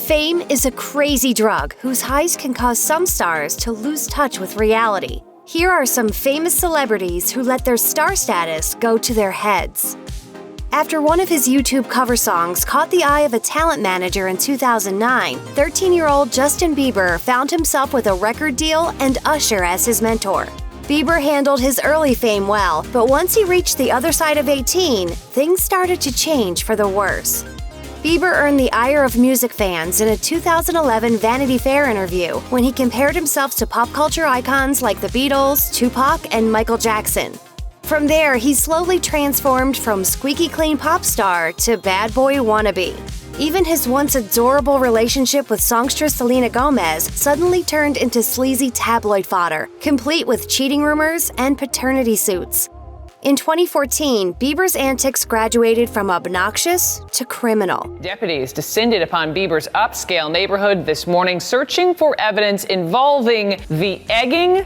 Fame is a crazy drug whose highs can cause some stars to lose touch with reality. Here are some famous celebrities who let their star status go to their heads. After one of his YouTube cover songs caught the eye of a talent manager in 2009, 13-year-old Justin Bieber found himself with a record deal and Usher as his mentor. Bieber handled his early fame well, but once he reached the other side of 18, things started to change for the worse. Bieber earned the ire of music fans in a 2011 Vanity Fair interview when he compared himself to pop culture icons like the Beatles, Tupac, and Michael Jackson. From there, he slowly transformed from squeaky clean pop star to bad boy wannabe. Even his once adorable relationship with songstress Selena Gomez suddenly turned into sleazy tabloid fodder, complete with cheating rumors and paternity suits. In 2014, Bieber's antics graduated from obnoxious to criminal. Deputies descended upon Bieber's upscale neighborhood this morning, searching for evidence involving the egging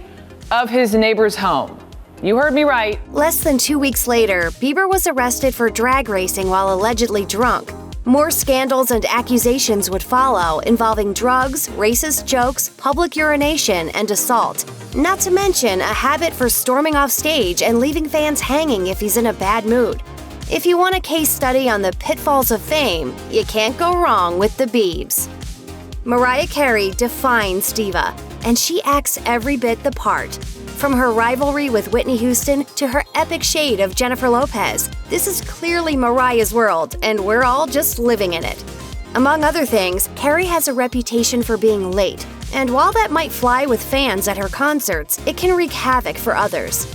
of his neighbor's home. You heard me right. Less than 2 weeks later, Bieber was arrested for drag racing while allegedly drunk. More scandals and accusations would follow, involving drugs, racist jokes, public urination, and assault. Not to mention a habit for storming off stage and leaving fans hanging if he's in a bad mood. If you want a case study on the pitfalls of fame, you can't go wrong with the Biebs. Mariah Carey defines diva, and she acts every bit the part. From her rivalry with Whitney Houston to her epic shade of Jennifer Lopez, this is clearly Mariah's world, and we're all just living in it. Among other things, Carey has a reputation for being late, and while that might fly with fans at her concerts, it can wreak havoc for others.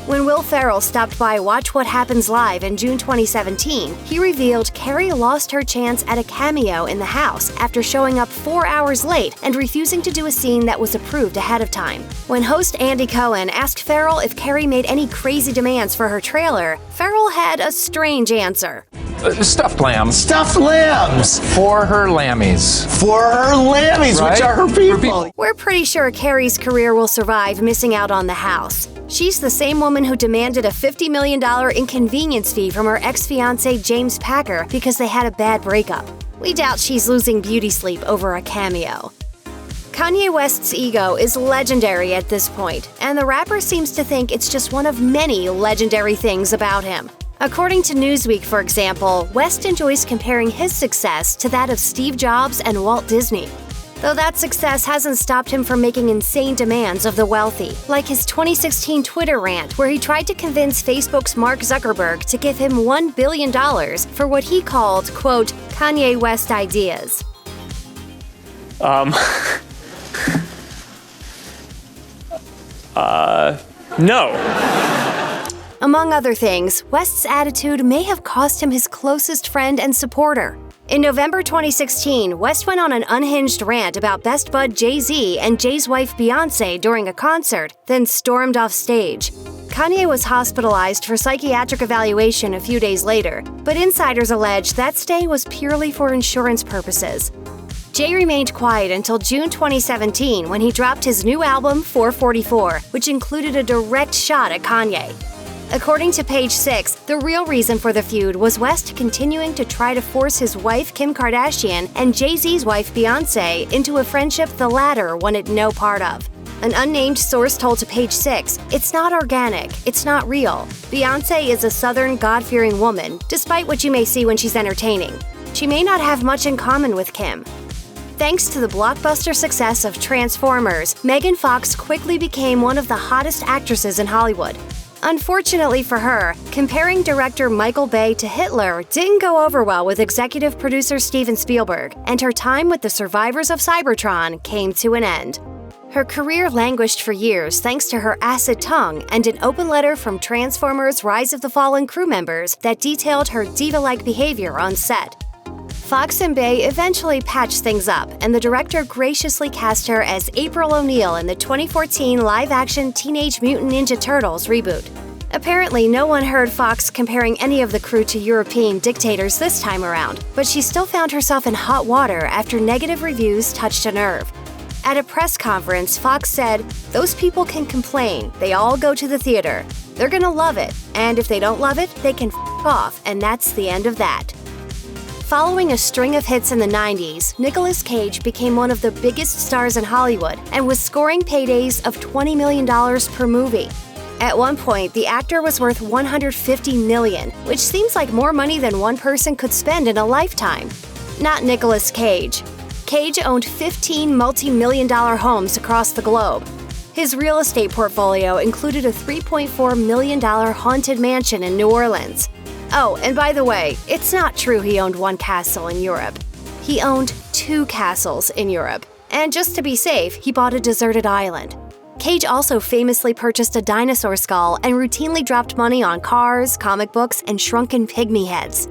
When Will Ferrell stopped by Watch What Happens Live in June 2017, he revealed Carey lost her chance at a cameo in the house after showing up 4 hours late and refusing to do a scene that was approved ahead of time. When host Andy Cohen asked Ferrell if Carey made any crazy demands for her trailer, Ferrell had a strange answer. Stuffed lambs. Stuffed lambs! For her lammies. For her lammies, Right? which are her people. We're pretty sure Carey's career will survive missing out on the house. She's the same woman who demanded a $50 million inconvenience fee from her ex-fiancé James Packer because they had a bad breakup. We doubt she's losing beauty sleep over a cameo. Kanye West's ego is legendary at this point, and the rapper seems to think it's just one of many legendary things about him. According to Newsweek, for example, West enjoys comparing his success to that of Steve Jobs and Walt Disney. Though that success hasn't stopped him from making insane demands of the wealthy, like his 2016 Twitter rant where he tried to convince Facebook's Mark Zuckerberg to give him $1 billion for what he called, quote, Kanye West ideas. No. Among other things, West's attitude may have cost him his closest friend and supporter. In November 2016, West went on an unhinged rant about best bud Jay-Z and Jay's wife Beyoncé during a concert, then stormed off stage. Kanye was hospitalized for psychiatric evaluation a few days later, but insiders allege that stay was purely for insurance purposes. Jay remained quiet until June 2017 when he dropped his new album 444, which included a direct shot at Kanye. According to Page 6, the real reason for the feud was West continuing to try to force his wife Kim Kardashian and Jay-Z's wife Beyoncé into a friendship the latter wanted no part of. An unnamed source told to Page 6, "It's not organic, it's not real. Beyoncé is a Southern, God-fearing woman, despite what you may see when she's entertaining. She may not have much in common with Kim." Thanks to the blockbuster success of Transformers, Megan Fox quickly became one of the hottest actresses in Hollywood. Unfortunately for her, comparing director Michael Bay to Hitler didn't go over well with executive producer Steven Spielberg, and her time with the survivors of Cybertron came to an end. Her career languished for years thanks to her acid tongue and an open letter from Transformers: Rise of the Fallen crew members that detailed her diva-like behavior on set. Fox and Bay eventually patched things up, and the director graciously cast her as April O'Neil in the 2014 live-action Teenage Mutant Ninja Turtles reboot. Apparently, no one heard Fox comparing any of the crew to European dictators this time around, but she still found herself in hot water after negative reviews touched a nerve. At a press conference, Fox said, "Those people can complain. They all go to the theater. They're gonna love it, and if they don't love it, they can f*** off, and that's the end of that." Following a string of hits in the 90s, Nicolas Cage became one of the biggest stars in Hollywood and was scoring paydays of $20 million per movie. At one point, the actor was worth $150 million, which seems like more money than one person could spend in a lifetime. Not Nicolas Cage. Cage owned 15 multi-million-dollar homes across the globe. His real estate portfolio included a $3.4 million haunted mansion in New Orleans. Oh, and by the way, it's not true he owned one castle in Europe. He owned 2 castles in Europe. And just to be safe, he bought a deserted island. Cage also famously purchased a dinosaur skull and routinely dropped money on cars, comic books, and shrunken pygmy heads.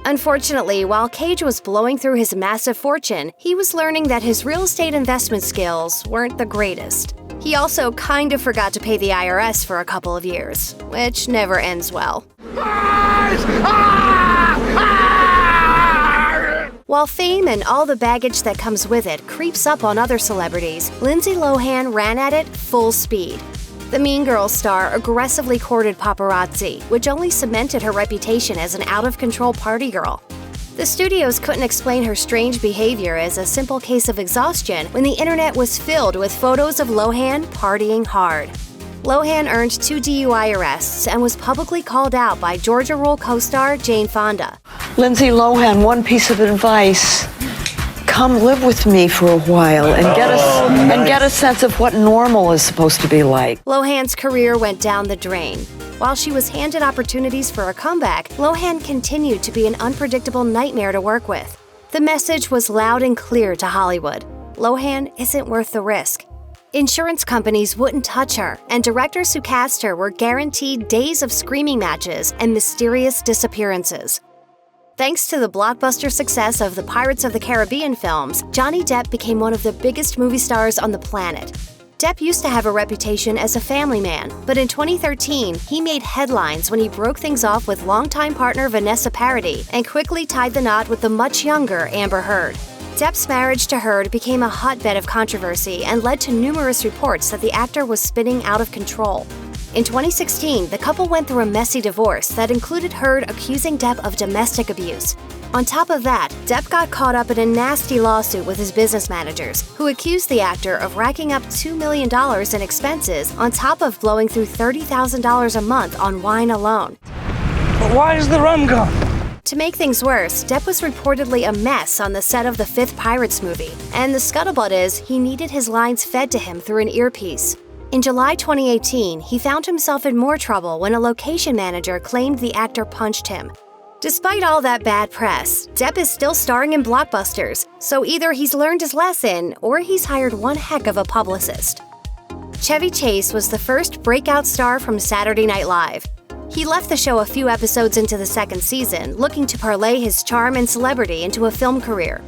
Unfortunately, while Cage was blowing through his massive fortune, he was learning that his real estate investment skills weren't the greatest. He also kind of forgot to pay the IRS for a couple of years, which never ends well. While fame and all the baggage that comes with it creeps up on other celebrities, Lindsay Lohan ran at it full speed. The Mean Girls star aggressively courted paparazzi, which only cemented her reputation as an out-of-control party girl. The studios couldn't explain her strange behavior as a simple case of exhaustion when the internet was filled with photos of Lohan partying hard. Lohan earned 2 DUI arrests and was publicly called out by Georgia Rule co-star Jane Fonda. Lindsay Lohan, one piece of advice. Come live with me for a while and get a sense of what normal is supposed to be like. Lohan's career went down the drain. While she was handed opportunities for a comeback, Lohan continued to be an unpredictable nightmare to work with. The message was loud and clear to Hollywood. Lohan isn't worth the risk. Insurance companies wouldn't touch her, and directors who cast her were guaranteed days of screaming matches and mysterious disappearances. Thanks to the blockbuster success of the Pirates of the Caribbean films, Johnny Depp became one of the biggest movie stars on the planet. Depp used to have a reputation as a family man, but in 2013, he made headlines when he broke things off with longtime partner Vanessa Paradis and quickly tied the knot with the much younger Amber Heard. Depp's marriage to Heard became a hotbed of controversy and led to numerous reports that the actor was spinning out of control. In 2016, the couple went through a messy divorce that included Heard accusing Depp of domestic abuse. On top of that, Depp got caught up in a nasty lawsuit with his business managers, who accused the actor of racking up $2 million in expenses on top of blowing through $30,000 a month on wine alone. But why is the rum gone? To make things worse, Depp was reportedly a mess on the set of the 5th Pirates movie, and the scuttlebutt is he needed his lines fed to him through an earpiece. In July 2018, he found himself in more trouble when a location manager claimed the actor punched him. Despite all that bad press, Depp is still starring in blockbusters, so either he's learned his lesson or he's hired one heck of a publicist. Chevy Chase was the first breakout star from Saturday Night Live. He left the show a few episodes into the 2nd season, looking to parlay his charm and celebrity into a film career.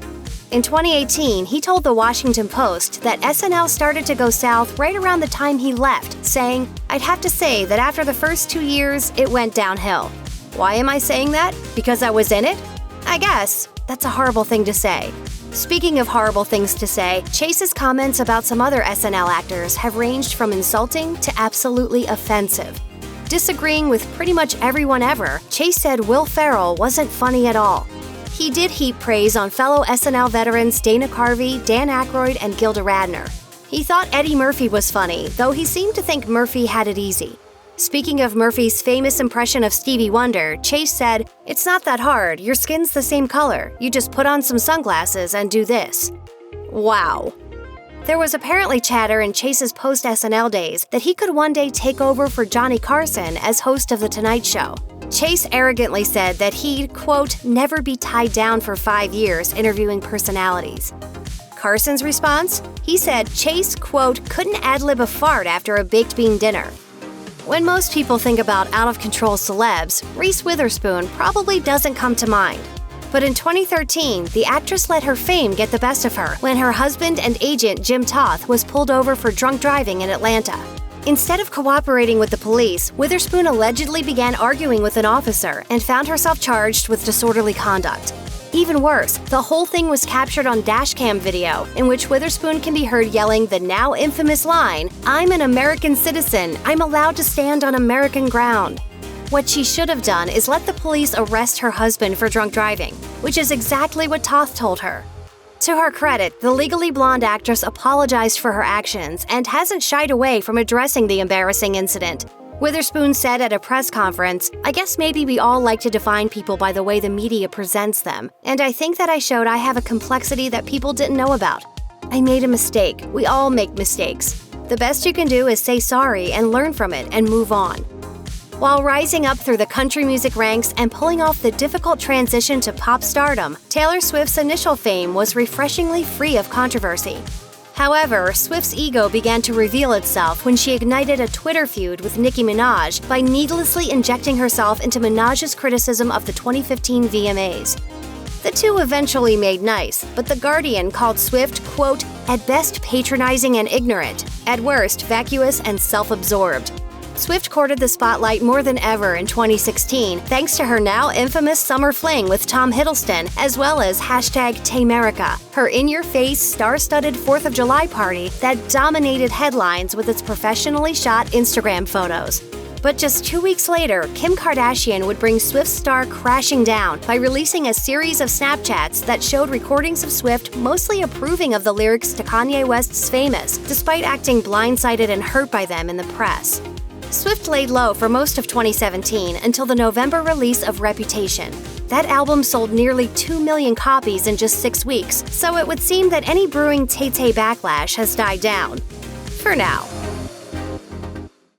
In 2018, he told the Washington Post that SNL started to go south right around the time he left, saying, "I'd have to say that after the first 2 years, it went downhill." Why am I saying that? Because I was in it? I guess. That's a horrible thing to say. Speaking of horrible things to say, Chase's comments about some other SNL actors have ranged from insulting to absolutely offensive. Disagreeing with pretty much everyone ever, Chase said Will Ferrell wasn't funny at all. He did heap praise on fellow SNL veterans Dana Carvey, Dan Aykroyd, and Gilda Radner. He thought Eddie Murphy was funny, though he seemed to think Murphy had it easy. Speaking of Murphy's famous impression of Stevie Wonder, Chase said, "It's not that hard, your skin's the same color, you just put on some sunglasses and do this." Wow. There was apparently chatter in Chase's post-SNL days that he could one day take over for Johnny Carson as host of The Tonight Show. Chase arrogantly said that he'd, quote, never be tied down for 5 years interviewing personalities. Carson's response? He said Chase, quote, couldn't ad-lib a fart after a baked bean dinner. When most people think about out-of-control celebs, Reese Witherspoon probably doesn't come to mind. But in 2013, the actress let her fame get the best of her when her husband and agent Jim Toth was pulled over for drunk driving in Atlanta. Instead of cooperating with the police, Witherspoon allegedly began arguing with an officer and found herself charged with disorderly conduct. Even worse, the whole thing was captured on dashcam video, in which Witherspoon can be heard yelling the now infamous line, "I'm an American citizen, I'm allowed to stand on American ground." What she should have done is let the police arrest her husband for drunk driving, which is exactly what Toth told her. To her credit, the Legally Blonde actress apologized for her actions and hasn't shied away from addressing the embarrassing incident. Witherspoon said at a press conference, "I guess maybe we all like to define people by the way the media presents them, and I think that I showed I have a complexity that people didn't know about. I made a mistake. We all make mistakes. The best you can do is say sorry and learn from it and move on." While rising up through the country music ranks and pulling off the difficult transition to pop stardom, Taylor Swift's initial fame was refreshingly free of controversy. However, Swift's ego began to reveal itself when she ignited a Twitter feud with Nicki Minaj by needlessly injecting herself into Minaj's criticism of the 2015 VMAs. The two eventually made nice, but The Guardian called Swift, quote, "at best patronizing and ignorant, at worst vacuous and self-absorbed." Swift courted the spotlight more than ever in 2016 thanks to her now infamous summer fling with Tom Hiddleston, as well as #Taymerica, her in-your-face, star-studded 4th of July party that dominated headlines with its professionally shot Instagram photos. But just 2 weeks later, Kim Kardashian would bring Swift's star crashing down by releasing a series of Snapchats that showed recordings of Swift mostly approving of the lyrics to Kanye West's Famous, despite acting blindsided and hurt by them in the press. Swift laid low for most of 2017 until the November release of Reputation. That album sold nearly 2 million copies in just 6 weeks, so it would seem that any brewing Tay-Tay backlash has died down. For now.